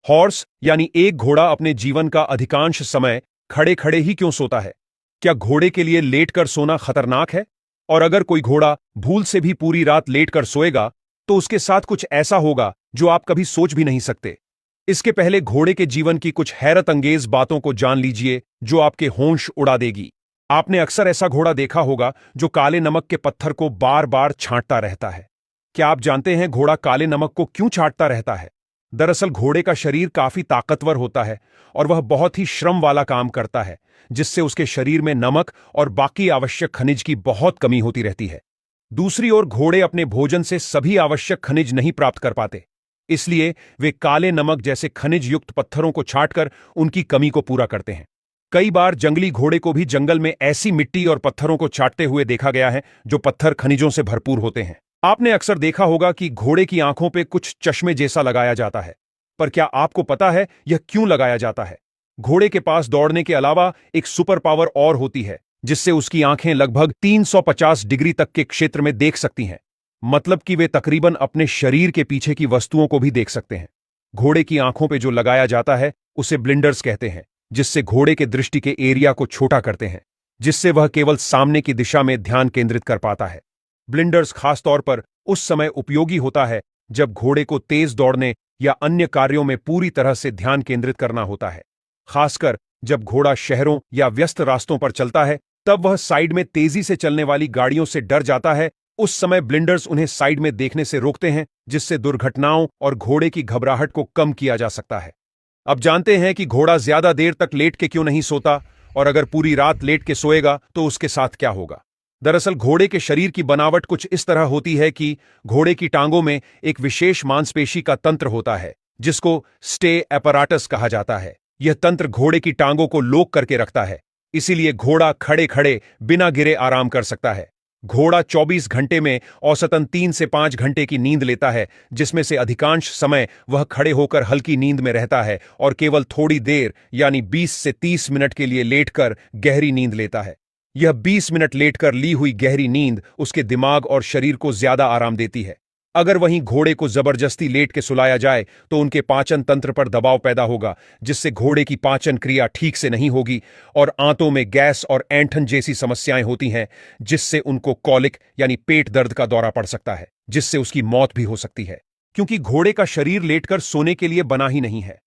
Horse यानी एक घोड़ा अपने जीवन का अधिकांश समय खड़े खड़े ही क्यों सोता है? क्या घोड़े के लिए लेटकर सोना खतरनाक है? और अगर कोई घोड़ा भूल से भी पूरी रात लेटकर सोएगा, तो उसके साथ कुछ ऐसा होगा जो आप कभी सोच भी नहीं सकते। इसके पहले घोड़े के जीवन की कुछ हैरत अंगेज बातों को जान लीजिए जो आपके होश उड़ा देगी। आपने अक्सर ऐसा घोड़ा देखा होगा जो काले नमक के पत्थर को बार बार छांटता रहता है। क्या आप जानते हैं घोड़ा काले नमक को क्यों छांटता रहता है? दरअसल घोड़े का शरीर काफी ताकतवर होता है और वह बहुत ही श्रम वाला काम करता है, जिससे उसके शरीर में नमक और बाकी आवश्यक खनिज की बहुत कमी होती रहती है। दूसरी ओर घोड़े अपने भोजन से सभी आवश्यक खनिज नहीं प्राप्त कर पाते, इसलिए वे काले नमक जैसे खनिज युक्त पत्थरों को छांटकर उनकी कमी को पूरा करते हैं। कई बार जंगली घोड़े को भी जंगल में ऐसी मिट्टी और पत्थरों को छांटते हुए देखा गया है जो पत्थर खनिजों से भरपूर होते हैं। आपने अक्सर देखा होगा कि घोड़े की आंखों पे कुछ चश्मे जैसा लगाया जाता है, पर क्या आपको पता है यह क्यों लगाया जाता है? घोड़े के पास दौड़ने के अलावा एक सुपर पावर और होती है, जिससे उसकी आंखें लगभग 350 डिग्री तक के क्षेत्र में देख सकती हैं। मतलब कि वे तकरीबन अपने शरीर के पीछे की वस्तुओं को भी देख सकते हैं। घोड़े की आंखों पे जो लगाया जाता है उसे ब्लिंडर्स कहते हैं, जिससे घोड़े के दृष्टि के एरिया को छोटा करते हैं, जिससे वह केवल सामने की दिशा में ध्यान केंद्रित कर पाता है। ब्लिंडर्स खासतौर पर उस समय उपयोगी होता है जब घोड़े को तेज दौड़ने या अन्य कार्यों में पूरी तरह से ध्यान केंद्रित करना होता है। खासकर जब घोड़ा शहरों या व्यस्त रास्तों पर चलता है, तब वह साइड में तेजी से चलने वाली गाड़ियों से डर जाता है। उस समय ब्लिंडर्स उन्हें साइड में देखने से रोकते हैं, जिससे दुर्घटनाओं और घोड़े की घबराहट को कम किया जा सकता है। अब जानते हैं कि घोड़ा ज्यादा देर तक लेट के क्यों नहीं सोता, और अगर पूरी रात लेट के सोएगा तो उसके साथ क्या होगा। दरअसल घोड़े के शरीर की बनावट कुछ इस तरह होती है कि घोड़े की टांगों में एक विशेष मांसपेशी का तंत्र होता है, जिसको स्टे एपराटस कहा जाता है। यह तंत्र घोड़े की टांगों को लोक करके रखता है, इसीलिए घोड़ा खड़े खड़े बिना गिरे आराम कर सकता है। घोड़ा 24 घंटे में औसतन 3 से 5 घंटे की नींद लेता है, जिसमें से अधिकांश समय वह खड़े होकर हल्की नींद में रहता है और केवल थोड़ी देर यानी 20 से 30 मिनट के लिए लेटकर गहरी नींद लेता है। यह 20 मिनट लेटकर ली हुई गहरी नींद उसके दिमाग और शरीर को ज्यादा आराम देती है। अगर वहीं घोड़े को जबरदस्ती लेट के सुलाया जाए तो उनके पाचन तंत्र पर दबाव पैदा होगा, जिससे घोड़े की पाचन क्रिया ठीक से नहीं होगी और आंतों में गैस और ऐंठन जैसी समस्याएं होती हैं, जिससे उनको कॉलिक यानी पेट दर्द का दौरा पड़ सकता है, जिससे उसकी मौत भी हो सकती है, क्योंकि घोड़े का शरीर लेटकर सोने के लिए बना ही नहीं है।